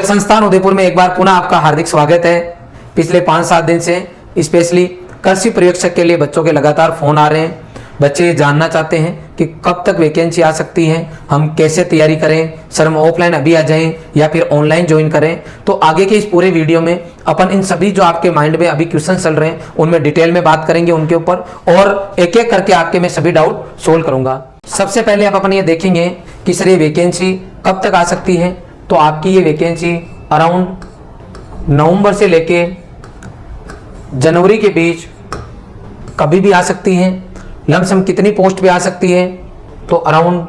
संस्थान उदयपुर में एक बार पुनः आपका हार्दिक स्वागत है। पिछले 5-7 दिन से स्पेशली कृषि पर्यवेक्षक के लिए बच्चों के लगातार फोन आ रहे हैं। बच्चे ये जानना चाहते हैं कि कब तक वैकेंसी आ सकती है, हम कैसे तैयारी करें, सर हम ऑफलाइन अभी आ जाएं या फिर ऑनलाइन ज्वाइन करें। तो आगे के इस पूरे वीडियो में अपन इन सभी जो आपके माइंड में अभी क्वेश्चन चल रहे हैं उनमें डिटेल में बात करेंगे उनके ऊपर, और एक एक करके आपके मैं सभी डाउट सोल्व करूंगा। सबसे पहले आप अपन ये देखेंगे कि सर ये वैकेंसी कब तक आ सकती है। तो आपकी ये वैकेंसी अराउंड नवंबर से लेके जनवरी के बीच कभी भी आ सकती है। लमसम कितनी पोस्ट पे आ सकती है, तो अराउंड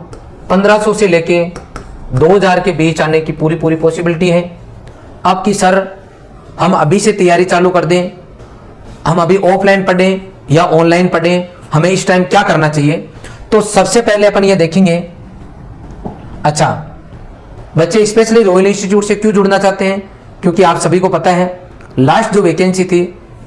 1500 से लेके 2000 के बीच आने की पूरी पॉसिबिलिटी है। अब कि सर हम अभी से तैयारी चालू कर दें, हम अभी ऑफलाइन पढ़ें या ऑनलाइन पढ़ें, हमें इस टाइम क्या करना चाहिए। तो सबसे पहले अपन ये देखेंगे, अच्छा बच्चे स्पेशली रॉयल इंस्टीट्यूट से क्यों जुड़ना चाहते हैं, क्योंकि आप सभी को पता है लास्ट जो वैकेंसी थी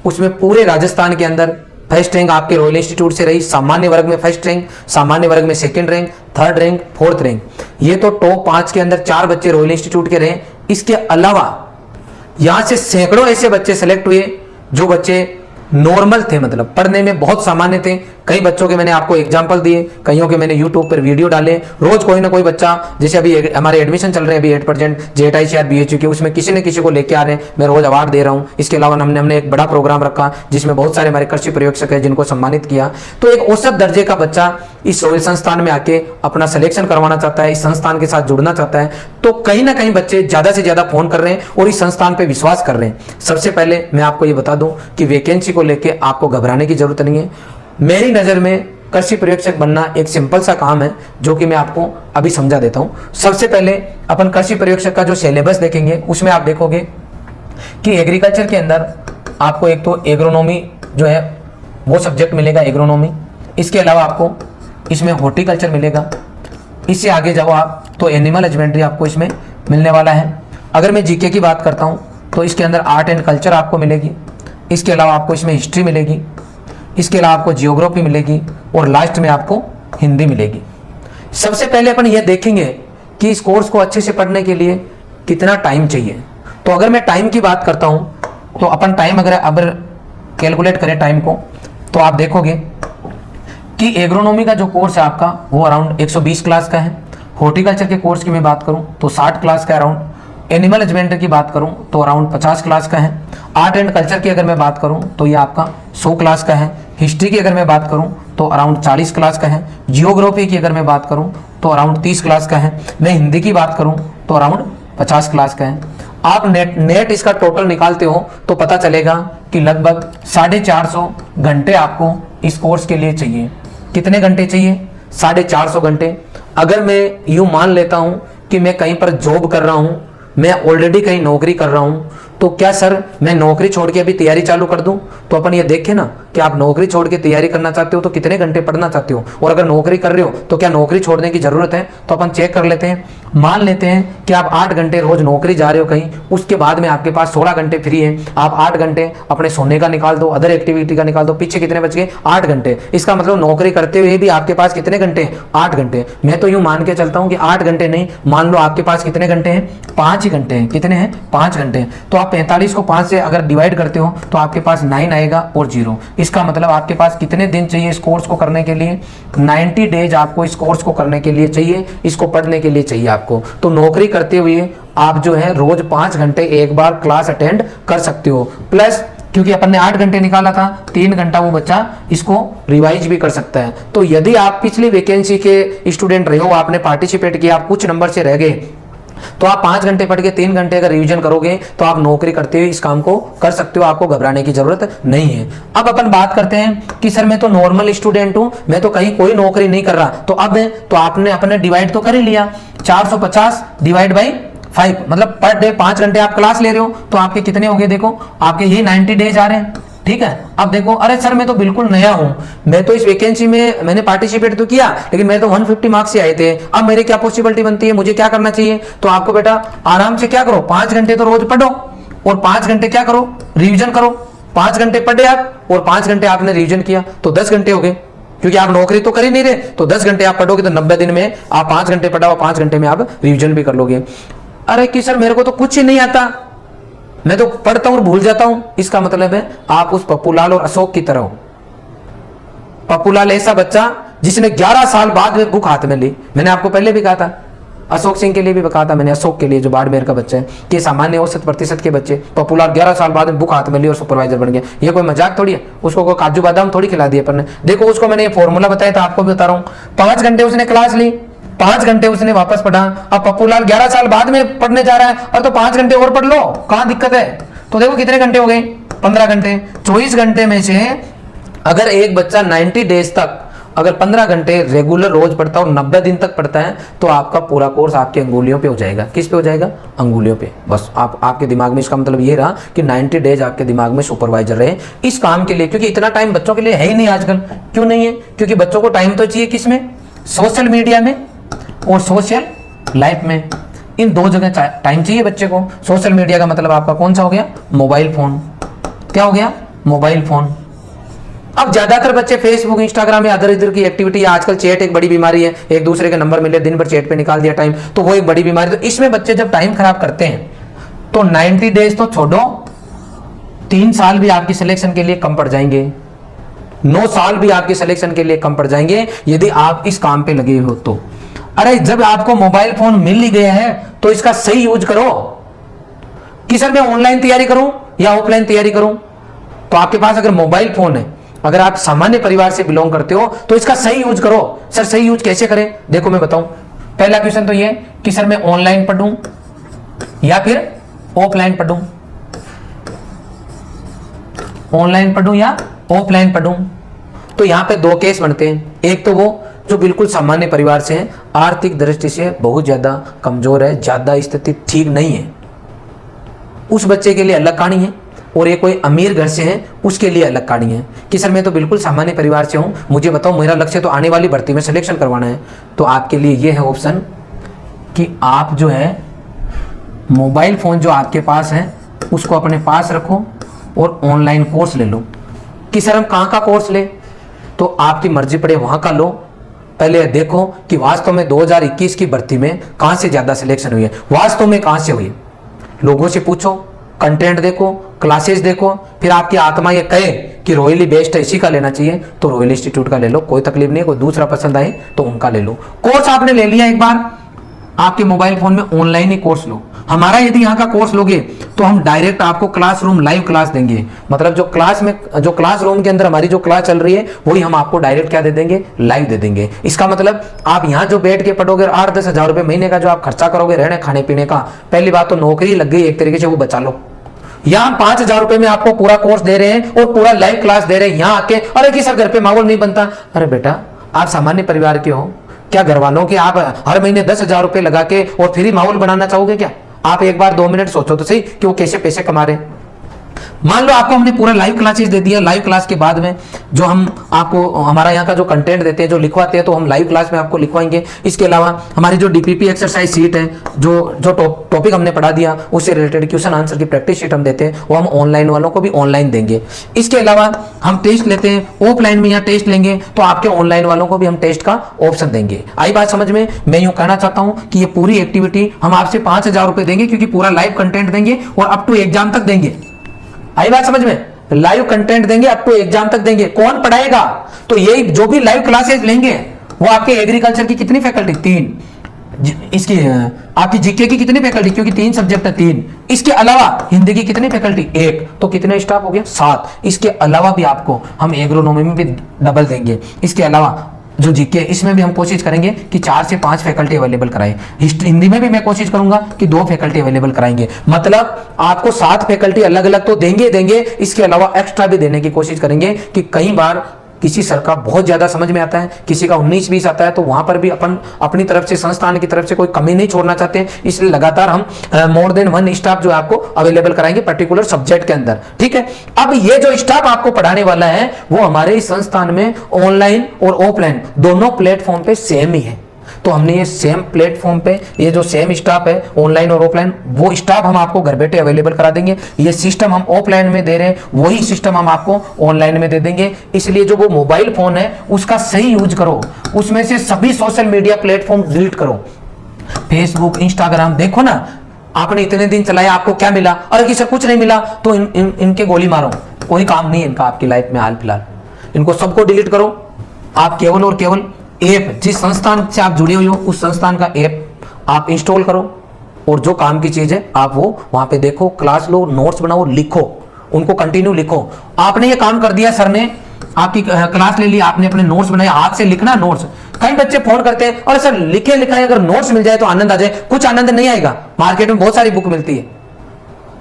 उसमें पूरे राजस्थान के अंदर फर्स्ट रैंक आपके रॉयल इंस्टीट्यूट से रही। सामान्य वर्ग में फर्स्ट रैंक, सामान्य वर्ग में second rank, third rank, fourth rank, ये तो टॉप 5 के अंदर 4 बच्चे रॉयल इंस्टीट्यूट के रहे। इसके अलावा यहां से सैकड़ों ऐसे बच्चे सेलेक्ट हुए जो बच्चे नॉर्मल थे, मतलब पढ़ने में बहुत सामान्य थे। कई बच्चों के मैंने आपको एग्जाम्पल दिए, कईयों के मैंने यूट्यूब पर वीडियो डाले। रोज कोई ना कोई बच्चा, जैसे अभी हमारे एडमिशन चल रहे हैं अभी 8% JHICR BHU के, उसमें किसी न किसी को लेके आ रहे हैं, मैं रोज अवार्ड दे रहा हूँ। इसके अलावा हमने एक बड़ा प्रोग्राम रखा जिसमें बहुत सारे हमारे कृषि पर्यवेक्षक हैं जिनको सम्मानित किया। तो एक औसत दर्जे का बच्चा इस रॉयल संस्थान में आके अपना सिलेक्शन करवाना चाहता है, इस संस्थान के साथ जुड़ना चाहता है, तो कहीं ना कहीं बच्चे ज्यादा से ज्यादा फोन कर रहे हैं और इस संस्थान पे विश्वास कर रहे हैं। सबसे पहले मैं आपको ये बता दूं कि वैकेंसी को लेके आपको घबराने की जरूरत नहीं है। मेरी नजर में कृषि पर्यवेक्षक बनना एक सिंपल सा काम है जो कि मैं आपको अभी समझा देता हूं। सबसे पहले अपन कृषि पर्यवेक्षक का जो सिलेबस देखेंगे उसमें आप देखोगे कि एग्रीकल्चर के अंदर आपको एक तो एग्रोनॉमी जो है वो सब्जेक्ट मिलेगा, एग्रोनॉमी। इसके अलावा आपको इसमें हॉर्टिकल्चर मिलेगा। इससे आगे जाओ आप तो एनिमल हस्बेंड्री आपको इसमें मिलने वाला है। अगर मैं जीके की बात करता हूँ तो इसके अंदर आर्ट एंड कल्चर आपको मिलेगी। इसके अलावा आपको इसमें हिस्ट्री मिलेगी। इसके अलावा आपको जियोग्राफी मिलेगी और लास्ट में आपको हिंदी मिलेगी। सबसे पहले अपन ये देखेंगे कि इस कोर्स को अच्छे से पढ़ने के लिए कितना टाइम चाहिए। तो अगर मैं टाइम की बात करता हूं तो अपन टाइम अगर कैलकुलेट करें टाइम को, तो आप देखोगे कि एग्रोनॉमी का जो कोर्स है आपका वो अराउंड 120 क्लास का है। हॉर्टिकल्चर के कोर्स की मैं बात करूं तो 60 क्लास का अराउंड। एनिमल हस्बेंड्री की बात करूं तो अराउंड 50 क्लास का है। आर्ट एंड कल्चर की अगर मैं बात करूं तो ये आपका 100 क्लास का है। हिस्ट्री की अगर मैं बात करूं तो अराउंड 40 क्लास का है। जियोग्राफी की अगर मैं बात करूं तो अराउंड 30 क्लास का है। मैं हिंदी की बात करूं तो अराउंड 50 क्लास का है। आप नेट इसका टोटल निकालते हो तो पता चलेगा कि लगभग 450 घंटे आपको इस कोर्स के लिए चाहिए। कितने घंटे चाहिए? 450 घंटे। अगर मैं यूं मान लेता हूं कि मैं कहीं पर जॉब कर रहा हूं, मैं ऑलरेडी कहीं नौकरी कर रहा हूं, तो क्या सर मैं नौकरी छोड़ के अभी तैयारी चालू कर दूं? तो अपन ये देखें ना कि आप नौकरी छोड़ के तैयारी करना चाहते हो तो कितने घंटे पढ़ना चाहते हो, और अगर नौकरी कर रहे हो तो क्या नौकरी छोड़ने की जरूरत है? तो अपन चेक कर लेते हैं। मान लेते हैं कि आप 8 घंटे रोज नौकरी जा रहे हो कहीं, उसके बाद में आपके पास 16 घंटे फ्री है। आप 8 घंटे अपने सोने का निकाल दो, अदर एक्टिविटी का निकाल दो, पीछे कितने बच गए? 8 घंटे। इसका मतलब नौकरी करते हुए भी आपके पास कितने घंटे? 8 घंटे। मैं तो यूं मान के चलता हूं कि 8 घंटे नहीं, मान लो आपके पास कितने घंटे हैं? 5 ही घंटे हैं। कितने हैं? 5 घंटे। तो आप 45 को 5 से अगर डिवाइड करते हो तो आपके पास 9 आएगा और 0। इसका मतलब आपके पास कितने दिन चाहिए इस कोर्स को करने के लिए? 90 डेज आपको इस कोर्स को करने के लिए चाहिए, इसको पढ़ने के लिए चाहिए आपको। तो नौकरी करते हुए आप जो है रोज 5 घंटे एक बार क्लास अटेंड कर सकते हो। प्लस क्योंकि अपन ने 8 घंटे निकाला था, 3 घंटा वो बच्चा इसको रिवाइज भी कर सकता है। तो यदि आप पिछली वैकेंसी के स्टूडेंट रहे हो, आपने पार्टिसिपेट किया, आप कुछ नंबर से रह गए, तो आप 5 घंटे पढ़ के 3 घंटे अगर रिवीजन करोगे तो आप नौकरी करते हुए इस काम को कर सकते हो। आपको घबराने की जरूरत नहीं है। अब अपन बात करते हैं कि सर मैं तो नॉर्मल स्टूडेंट हूं, मैं तो कहीं कोई नौकरी नहीं कर रहा, तो अब तो आपने अपने डिवाइड तो कर ही लिया। 450 डिवाइड बाई 5 मतलब पर डे 5 घंटे आप क्लास ले रहे हो तो आपके कितने हो गए? देखो आपके ये 90 डेज आ रहे हैं। ठीक है। अब देखो, अरे सर मैं तो बिल्कुल नया हूं, मैं तो इस वैकेंसी में मैंने पार्टिसिपेट तो किया लेकिन मेरे तो 150 मार्क्स से आए थे, अब मेरे क्या पॉसिबिलिटी बनती है, मुझे क्या करना चाहिए? तो आपको बेटा आराम से क्या करो, 5 घंटे तो रोज पढ़ो और 5 घंटे क्या करो? रिविजन करो। 5 घंटे पढ़े आप और 5 घंटे आपने रिविजन किया तो 10 घंटे हो गए। क्योंकि आप नौकरी तो कर ही नहीं रहे, तो 10 घंटे आप पढ़ोगे तो 90 दिन में आप 5 घंटे पढ़ा और 5 घंटे में आप रिविजन भी कर लोगे। अरे कि सर मेरे को तो कुछ ही नहीं आता, मैं तो पढ़ता हूं और भूल जाता हूं। इसका मतलब है आप उस पप्पूलाल और अशोक की तरह हो। पप्पूलाल ऐसा बच्चा जिसने 11 साल बाद में बुक हाथ में ली। मैंने आपको पहले भी कहा था, अशोक सिंह के लिए भी कहा था मैंने, अशोक के लिए जो बाड़मेर का बच्चा है, कि सामान्य औसत प्रतिशत के बच्चे, पप्पूलाल 11 साल बाद में बुक हाथ में ली और सुपरवाइजर बन गया। ये कोई मजाक थोड़ी है। उसको कोई काजू बादाम थोड़ी खिला दिए अपन ने। देखो उसको मैंने ये फॉर्मूला बताया था, आपको भी बता रहा हूँ। 5 घंटे उसने क्लास ली, 5 घंटे उसने वापस पढ़ा। अब पप्पूलाल 11 साल बाद में पढ़ने जा रहा है, और तो 5 घंटे और पढ़ लो, कहां दिक्कत है। तो देखो कितने घंटे हो गए, 15 घंटे। 24 घंटे में से अगर एक बच्चा 90 डेज तक अगर 15 घंटे रेगुलर रोज पढ़ता है और 90 दिन तक पढ़ता है, तो आपका पूरा कोर्स आपकी अंगुलियों पे हो जाएगा। किस पे हो जाएगा? अंगुलियों पे। बस आपके दिमाग में इसका मतलब ये रहा कि 90 डेज आपके दिमाग में सुपरवाइजर रहे इस काम के लिए। क्योंकि इतना टाइम बच्चों के लिए है ही नहीं आजकल। क्यों नहीं है? क्योंकि बच्चों को टाइम तो चाहिए किसमें? सोशल मीडिया में और सोशल लाइफ में। इन 2 जगह टाइम चाहिए बच्चे को। सोशल मीडिया का मतलब आपका कौन सा हो गया? Mobile phone. क्या हो गया? Mobile phone. अब ज्यादातर बच्चे फेसबुक, इंस्टाग्राम या अदर इधर की एक्टिविटी, आजकल चैट एक बड़ी बीमारी है, एक दूसरे के नंबर मिले, दिन भर चैट पे निकाल दिया टाइम, तो वो एक बड़ी बीमारी। तो इसमें बच्चे जब टाइम खराब करते हैं तो 90 डेज तो छोड़ो, 3 साल भी आपकी सिलेक्शन के लिए कम पड़ जाएंगे, 9 साल भी आपकी सिलेक्शन के लिए कम पड़ जाएंगे यदि आप इस काम पे लगे हो तो। अरे जब आपको मोबाइल फोन मिल ही गया है तो इसका सही यूज करो। कि सर मैं ऑनलाइन तैयारी करूं या ऑफलाइन तैयारी करूं? तो आपके पास अगर मोबाइल फोन है, अगर आप सामान्य परिवार से बिलोंग करते हो, तो इसका सही यूज करो। सर सही यूज कैसे करें? देखो मैं बताऊं। पहला क्वेश्चन तो ये कि सर मैं ऑनलाइन पढ़ूं या फिर ऑफलाइन पढ़ूं, ऑनलाइन पढ़ूं या ऑफलाइन पढ़ूं। तो यहां पे 2 केस बनते हैं। एक तो वो जो बिल्कुल सामान्य परिवार से है, आर्थिक दृष्टि से बहुत ज्यादा कमजोर है, ज्यादा स्थिति ठीक नहीं है, उस बच्चे के लिए अलग कहानी है। और ये कोई अमीर घर से है, उसके लिए अलग कहानी है कि सर मैं तो बिल्कुल सामान्य परिवार से हूं, मुझे बताओ मेरा लक्ष्य तो आने वाली भर्ती में सिलेक्शन करवाना है। तो आपके लिए ये है ऑप्शन कि आप जो है मोबाइल फोन जो आपके पास है उसको अपने पास रखो और ऑनलाइन कोर्स ले लो। कि सर हम कहाँ का कोर्स ले? तो आपकी मर्जी पड़े वहां का लो। पहले देखो कि वास्तव में 2021 की भर्ती में कहां से ज्यादा सिलेक्शन हुई है, वास्तव में कहां से हुई है। लोगों से पूछो, कंटेंट देखो, क्लासेस देखो, फिर आपकी आत्मा ये कहे कि रोयली बेस्ट है, इसी का लेना चाहिए, तो रॉयल इंस्टीट्यूट का ले लो, कोई तकलीफ नहीं। कोई दूसरा पसंद आए तो उनका ले लो। कोर्स आपने ले लिया एक बार, आपके मोबाइल फोन में ऑनलाइन ही कोर्स लो। हमारा यदि यहाँ का कोर्स लोगे तो हम डायरेक्ट आपको क्लासरूम लाइव क्लास देंगे। मतलब जो क्लास में, जो क्लासरूम के अंदर हमारी जो क्लास चल रही है वही हम आपको डायरेक्ट क्या दे देंगे? लाइव दे देंगे। इसका मतलब आप यहाँ जो बैठ के पढ़ोगे, 8-10 हजार रुपए महीने का जो आप खर्चा करोगे रहने खाने पीने का, पहली बात तो नौकरी लग गई एक तरीके से, वो बचा लो। यहाँ 5,000 रुपए में आपको पूरा कोर्स दे रहे हैं और पूरा लाइव क्लास दे रहे हैं। यहाँ आके अरे कि सर घर पे माहौल नहीं बनता। अरे बेटा आप सामान्य परिवार के हो, क्या घर वालों के आप हर महीने 10,000 रुपए लगा के और फ्री माहौल बनाना चाहोगे क्या? आप एक बार 2 मिनट सोचो तो सही कि वो कैसे पैसे कमा रहे हैं। मान लो आपको हमने पूरा लाइव क्लासेस दे दिया, लाइव क्लास के बाद में जो हम आपको हमारा यहाँ का जो कंटेंट देते हैं, जो लिखवाते हैं, तो हम लाइव क्लास में आपको लिखवाएंगे। इसके अलावा हमारी जो डीपीपी एक्सरसाइज सीट है, जो टॉपिक हमने पढ़ा दिया उससे रिलेटेड क्वेश्चन आंसर की प्रैक्टिस शीट हम देते हैं, वो हम ऑनलाइन वालों को भी ऑनलाइन देंगे। इसके अलावा हम टेस्ट लेते हैं, ऑफलाइन में यहाँ टेस्ट लेंगे तो आपके ऑनलाइन वालों को भी हम टेस्ट का ऑप्शन देंगे। आई बात समझ में? मैं यूं कहना चाहता हूं कि ये पूरी एक्टिविटी हम आपसे 5,000 रुपए देंगे, क्योंकि पूरा लाइव कंटेंट देंगे और अप टू एग्जाम तक देंगे। आई बात समझ में? लाइव कंटेंट देंगे, अप टू एग्जाम तक देंगे। कौन पढ़ाएगा? तो ये जो भी लाइव क्लासेस लेंगे वो आपके एग्रीकल्चर की कितनी फैकल्टी? 3। इसकी आपकी जीके की कितनी फैकल्टी? क्योंकि 3 सब्जेक्ट है, 3। इसके अलावा हिंदी की कितनी फैकल्टी? 1। तो कितने स्टाफ हो गया? 7। इसके अलावा भी आपको हम एग्रोनॉमी में भी डबल देंगे। इसके अलावा जो जीके, इसमें भी हम कोशिश करेंगे कि 4 से 5 फैकल्टी अवेलेबल कराएं। हिंदी में भी मैं कोशिश करूंगा कि 2 फैकल्टी अवेलेबल कराएंगे। मतलब आपको 7 फैकल्टी अलग अलग तो देंगे, इसके अलावा एक्स्ट्रा भी देने की कोशिश करेंगे कि कई बार किसी सर का बहुत ज्यादा समझ में आता है, किसी का 19-20 आता है, तो वहां पर भी अपन अपनी तरफ से, संस्थान की तरफ से कोई कमी नहीं छोड़ना चाहते। इसलिए लगातार हम मोर देन 1 स्टाफ जो आपको अवेलेबल कराएंगे पर्टिकुलर सब्जेक्ट के अंदर। ठीक है। अब ये जो स्टाफ आपको पढ़ाने वाला है वो हमारे इस संस्थान में ऑनलाइन और ऑफलाइन दोनों प्लेटफॉर्म पे सेम ही है। तो हमने ये सेम प्लेटफॉर्म पे ये जो सेम स्टाफ है ऑनलाइन और ऑफलाइन, वो स्टाफ हम आपको घर बैठे अवेलेबल करा देंगे। ये सिस्टम हम ऑफलाइन में दे रहे हैं, वही सिस्टम हम आपको ऑनलाइन में दे देंगे। इसलिए जो वो मोबाइल फोन है उसका सही यूज करो, उसमें से सभी सोशल मीडिया प्लेटफॉर्म डिलीट करो। फेसबुक, इंस्टाग्राम देखो ना, आपने इतने दिन चलाया, आपको क्या मिला? अरे कि सर कुछ नहीं मिला, तो इनके गोली मारो, कोई काम नहीं है इनका आपकी लाइफ में हाल फिलहाल। इनको सबको डिलीट करो। आप केवल और केवल ऐप, जिस संस्थान से आप जुड़े हुए हो उस संस्थान का ऐप आप इंस्टॉल करो, और जो काम की चीज है आप वो वहां पे देखो, क्लास लो, नोट्स बनाओ, लिखो, उनको कंटिन्यू लिखो। आपने ये काम कर दिया, सर ने आपकी क्लास ले ली, आपने अपने नोट्स बनाए, हाथ से लिखना नोट्स। कई बच्चे फोन करते हैं, और सर लिखे लिखाए अगर नोट्स मिल जाए तो आनंद आ जाए। कुछ आनंद नहीं आएगा। मार्केट में बहुत सारी बुक मिलती है,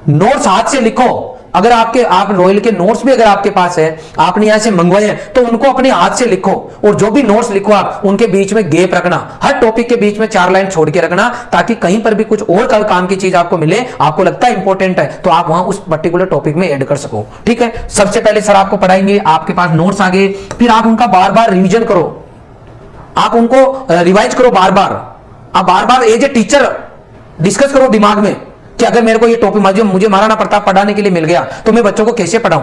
नोट्स हाथ से लिखो। अगर आप रॉयल के नोट्स भी अगर आपके पास है, आपने यहां से मंगवाए हैं, तो उनको अपने हाथ से लिखो, और जो भी नोट्स लिखो आप उनके बीच में गैप रखना, हर टॉपिक के बीच में 4 लाइन छोड़ के रखना, ताकि कहीं पर भी कुछ और काम की चीज आपको मिले, आपको लगता है इंपॉर्टेंट है, तो आप वहां उस पर्टिकुलर टॉपिक में ऐड कर सको। ठीक है, सबसे पहले सर आपको पढ़ाएंगे, आपके पास नोट्स आ गए, फिर आप उनका बार बार रिविजन करो, आप उनको रिवाइज करो बार बार। आप बार बार एज ए टीचर डिस्कस करो दिमाग में कि अगर मेरे को ये टॉपिक मुझे महाराणा प्रताप पढ़ाने के लिए मिल गया तो मैं बच्चों को कैसे पढ़ाऊं।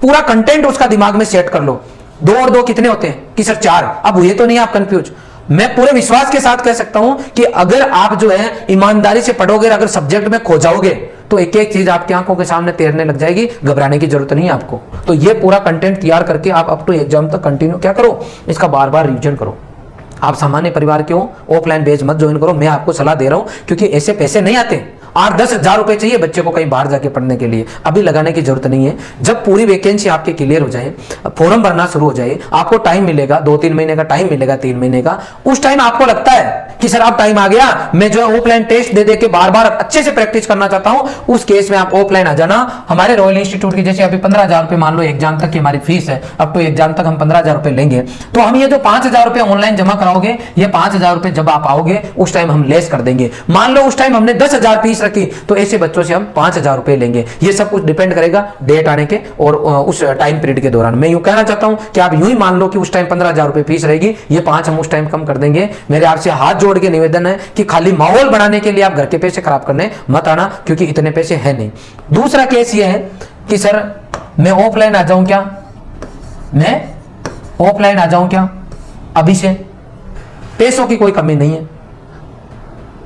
पूरा कंटेंट उसका दिमाग में सेट कर लो। 2 और 2 कितने होते हैं कि सर 4। अब हुए तो नहीं आप कंफ्यूज। मैं पूरे विश्वास के साथ कह सकता हूं कि अगर आप जो है ईमानदारी से पढ़ोगे, अगर सब्जेक्ट में खो जाओगे, तो एक एक चीज आपकी आंखों के सामने तैरने लग जाएगी। घबराने की जरूरत नहीं है आपको। तो ये पूरा कंटेंट तैयार करके आप अप टू एग्जाम तक कंटिन्यू क्या करो, इसका बार बार रिविजन करो। आप सामान्य परिवार के हो, ऑफलाइन बैच मत ज्वाइन करो। मैं आपको सलाह दे रहा हूं, क्योंकि ऐसे पैसे नहीं आते। 8-10 हजार रुपए चाहिए बच्चे को कहीं बाहर जाके पढ़ने के लिए, अभी लगाने की जरूरत नहीं है। जब पूरी वैकेंसी आपके क्लियर हो जाए, फॉर्म भरना शुरू हो जाए, आपको टाइम मिलेगा, 2-3 महीने का टाइम मिलेगा, 3 महीने का, उस टाइम आपको लगता है कि सर अब टाइम आ गया, मैं जो है ऑफलाइन टेस्ट दे के बार बार अच्छे से प्रैक्टिस करना चाहता हूं, उस केस में आप ऑफलाइन आ जाना। हमारे रॉयल इंस्टीट्यूट की जैसे अभी 15,000 रुपए मान लो एग्जाम तक की हमारी फीस है, अब तो एग्जाम तक हम 15,000 रुपए लेंगे। तो हम ये जो 5,000 रुपए ऑनलाइन जमा कराओगे, ये 5,000 रुपए जब आप आओगे उस टाइम हम लेस कर देंगे। मान लो उस टाइम हमने 10,000 फीस रखी, तो ऐसे बच्चों से हम 5,000 रुपए लेंगे। ये सब कुछ डिपेंड करेगा डेट आने के और उस टाइम पीरियड के दौरान। मैं यूं कहना चाहता हूं कि आप यूं ही मान लो कि उस टाइम 15,000 रुपए फीस रहेगी, ये 5 हम उस टाइम कम कर देंगे। मेरे आपसे हाथ जोड़ के निवेदन है कि खाली माहौल बनाने के लिए आप घर के पैसे खराब करने मत आना, क्योंकि इतने पैसे है नहीं। दूसरा केस ये है कि सर मैं ऑफलाइन आ जाऊं क्या, मैं ऑफलाइन आ जाऊं क्या अभी से? पैसों की कोई कमी नहीं है।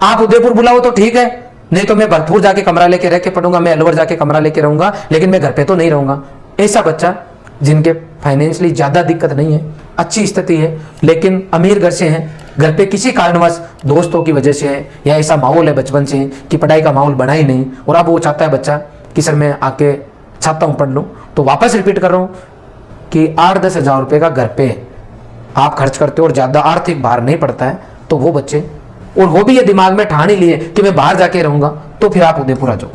आप उदयपुर बुलाओ तो ठीक है, नहीं तो मैं भरतपुर जाके कमरा लेके रह के पढ़ूंगा, मैं अलवर जाके कमरा लेके रहूंगा, लेकिन मैं घर पे तो नहीं रहूंगा। ऐसा बच्चा जिनके फाइनेंशियली ज्यादा दिक्कत नहीं है, अच्छी स्थिति है, लेकिन अमीर घर से है, घर पे किसी कारणवश दोस्तों की वजह से है, या ऐसा माहौल है बचपन से कि पढ़ाई का माहौल बना ही नहीं, और अब वो चाहता है बच्चा कि सर मैं आके चाहता हूँ पढ़ लूँ। तो वापस रिपीट कर रहा हूँ कि 8-10 हजार रुपये का घर पे आप खर्च करते हो और ज्यादा आर्थिक भार नहीं पड़ता है, तो वो बच्चे, और वो भी ये दिमाग में ठान ही लिए कि मैं बाहर जाके रहूंगा, तो फिर आप उदयपुर आ जाओ।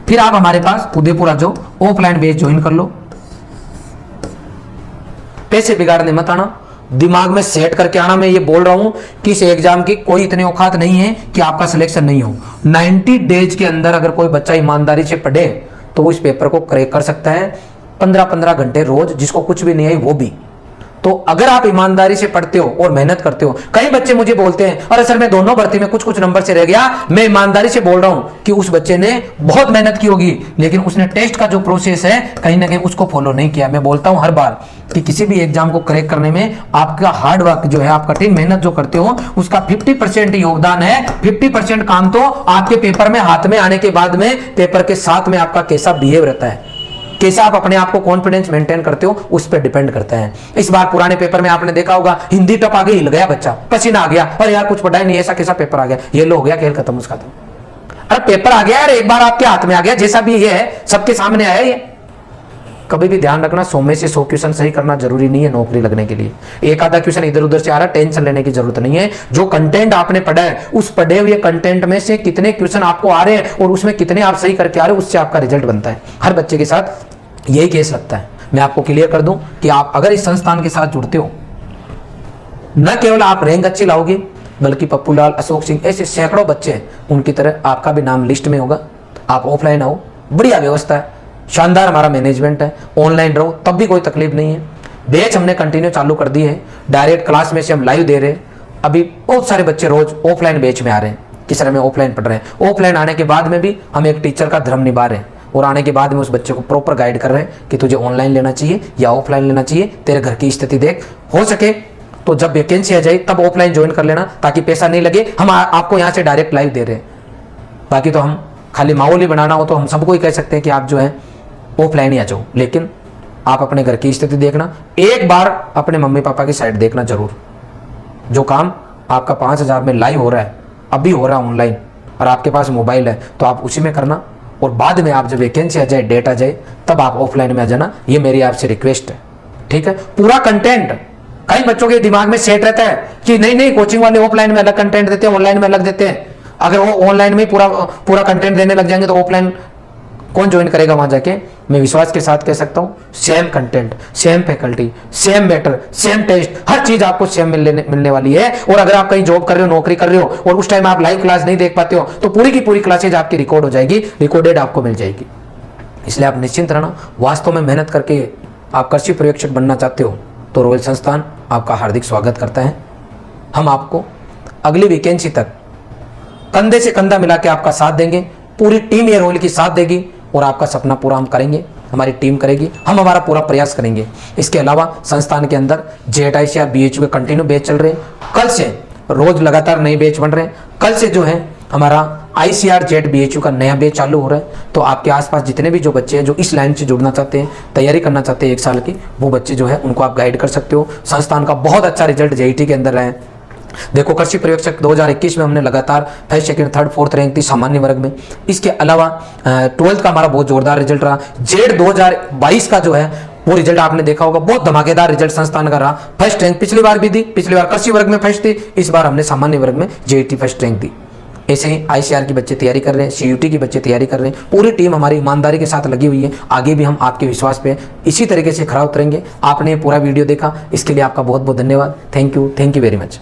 फिर आप हमारे पास उदयपुर आ जाओ, ऑफलाइन बैच ज्वाइन कर लो। पैसे बिगाड़ने मत आना, दिमाग में सेट करके आना। मैं ये बोल रहा हूं कि इस एग्जाम की कोई इतनी औकात नहीं है कि आपका सिलेक्शन नहीं हो। 90 डेज के अंदर अगर कोई बच्चा ईमानदारी से पढ़े तो वो इस पेपर को क्रैक कर सकता है। 15-15 घंटे रोज, जिसको कुछ भी नहीं आई वो भी। तो अगर आप ईमानदारी से पढ़ते हो और मेहनत करते हो, कई बच्चे मुझे बोलते हैं अरे सर मैं दोनों भर्ती में कुछ नंबर से रह गया। मैं ईमानदारी से बोल रहा हूं कि उस बच्चे ने बहुत मेहनत की होगी, लेकिन उसने टेस्ट का जो प्रोसेस है कहीं ना कहीं उसको फॉलो नहीं किया। मैं बोलता हूं हर बार कि किसी भी एग्जाम को क्रैक करने में आपका हार्ड वर्क जो है, आप कठिन मेहनत जो करते हो, उसका 50% योगदान है। 50% काम तो आपके पेपर में हाथ में आने के बाद में, पेपर के साथ में आपका कैसा बिहेव रहता है, कैसा आप अपने आप को कॉन्फिडेंस मेंटेन करते हो, उस पर डिपेंड करता है। इस बार पुराने पेपर में आपने देखा होगा, हिंदी टप आ गई, हिल गया बच्चा, पसीना आ गया, अरे यार कुछ पढ़ा ही नहीं, ऐसा कैसा पेपर आ गया, ये लो हो गया, खेल खत्म उसका। तो अरे पेपर आ गया यार, एक बार आपके हाथ में आ गया, जैसा भी ये है सबके सामने आया। ये कभी भी ध्यान रखना, 100 में से 100 क्वेश्चन सही करना जरूरी नहीं है नौकरी लगने के लिए। एक आधा क्वेश्चन इधर उधर से आ रहा है, टेंशन लेने की जरूरत नहीं है। जो कंटेंट आपने पढ़ा है, उस पढ़े हुए कंटेंट में से कितने क्वेश्चन आपको आ रहे हैं और उसमें कितने आप सही करके आ रहे हो, उससे आपका रिजल्ट बनता है। हर बच्चे के साथ यही केस लगता है। मैं आपको क्लियर कर दूं कि आप अगर इस संस्थान के साथ जुड़ते हो, न केवल आप रैंक अच्छी लाओगे, बल्कि पप्पू लाल, अशोक सिंह, ऐसे सैकड़ों बच्चे हैं, उनकी तरह आपका भी नाम लिस्ट में होगा। आप ऑफलाइन आओ, बढ़िया व्यवस्था है, शानदार हमारा मैनेजमेंट है। ऑनलाइन रहो तब भी कोई तकलीफ नहीं है। बैच हमने कंटिन्यू चालू कर दी है, डायरेक्ट क्लास में से हम लाइव दे रहे हैं। अभी बहुत सारे बच्चे रोज ऑफलाइन बैच में आ रहे हैं कि सर हमें ऑफलाइन पढ़ रहे हैं। ऑफलाइन आने के बाद में भी हम एक टीचर का धर्म निभा रहे हैं, और आने के बाद में उस बच्चे को प्रॉपर गाइड कर रहे हैं कि तुझे ऑनलाइन लेना चाहिए या ऑफलाइन लेना चाहिए, तेरे घर की स्थिति देख, हो सके तो जब वैकेंसी आ जाए तब ऑफलाइन ज्वाइन कर लेना, ताकि पैसा नहीं लगे। हम आपको यहाँ से डायरेक्ट लाइव दे रहे हैं। बाकी तो हम खाली माहौल ही बनाना हो तो हम सबको ही कह सकते हैं कि आप जो है ऑफलाइन ही आ जाओ, लेकिन आप अपने घर की स्थिति देखना, एक बार अपने मम्मी पापा की साइड देखना जरूर। जो काम आपका 5,000 में लाइव हो रहा है, अभी हो रहा है ऑनलाइन, और आपके पास मोबाइल है तो आप उसी में करना, और बाद में आप जब वैकेंसी आ जाए, डेट आ जाए, तब आप ऑफलाइन में आ जाना। ये मेरी आपसे रिक्वेस्ट है, ठीक है। पूरा कंटेंट कई बच्चों के दिमाग में सेट रहता है कि नहीं नहीं कोचिंग वाले ऑफलाइन में अलग कंटेंट देते हैं, ऑनलाइन में अलग देते हैं। अगर वो ऑनलाइन में पूरा कंटेंट देने लग जाएंगे तो ऑफलाइन कौन ज्वाइन करेगा वहां जाके। मैं विश्वास के साथ कह सकता हूं, same content, same faculty, same matter, same test, हर चीज आपको सेम मिलने वाली है। और अगर आप कहीं जॉब कर रहे हो, नौकरी कर रहे हो, और उस टाइम आप लाइव क्लास नहीं देख पाते हो, तो पूरी की पूरी क्लासेज आपकी रिकॉर्ड हो जाएगी, रिकॉर्डेड आपको मिल जाएगी। इसलिए आप निश्चिंत रहना। वास्तव में मेहनत करके आप कृषि पर्यवेक्षक बनना चाहते हो तो रॉयल संस्थान आपका हार्दिक स्वागत करता है। हम आपको अगली वैकेंसी तक कंधे से कंधा मिला के आपका साथ देंगे। पूरी टीम ये रॉयल की साथ देगी और आपका सपना पूरा हम करेंगे, हमारी टीम करेगी, हम हमारा पूरा प्रयास करेंगे। इसके अलावा संस्थान के अंदर JICR BHU के कंटिन्यू बैच चल रहे हैं। कल से रोज लगातार नए बैच बन रहे हैं। कल से जो है हमारा ICR JET BHU का नया बैच चालू हो रहा है। तो आपके आसपास जितने भी जो बच्चे हैं जो इस लाइन से जुड़ना चाहते हैं, तैयारी करना चाहते हैं 1 साल की, वो बच्चे जो है उनको आप गाइड कर सकते हो। संस्थान का बहुत अच्छा रिजल्ट JET के अंदर है। देखो कृषि पर्यवेक्षक 2021 में हमने लगातार first, second, third, fourth rank थी सामान्य वर्ग में। इसके अलावा 12th का हमारा बहुत जोरदार रिजल्ट रहा। JET 2022 का जो है वो रिजल्ट आपने देखा होगा, बहुत धमाकेदार रिजल्ट संस्थान का रहा। फर्स्ट रैंक पिछली बार भी दी, पिछली बार कृषि वर्ग में फर्स्ट थी, इस बार हमने सामान्य वर्ग में JET फर्स्ट रैंक दी। ऐसे ही ICR के बच्चे तैयारी कर रहे हैं, CUT के बच्चे तैयारी कर रहे हैं। पूरी टीम हमारी ईमानदारी के साथ लगी हुई है। आगे भी हम आपके विश्वास पे इसी तरीके से खरा उतरेंगे। आपने पूरा वीडियो देखा, इसके लिए आपका बहुत बहुत धन्यवाद। Thank you very much.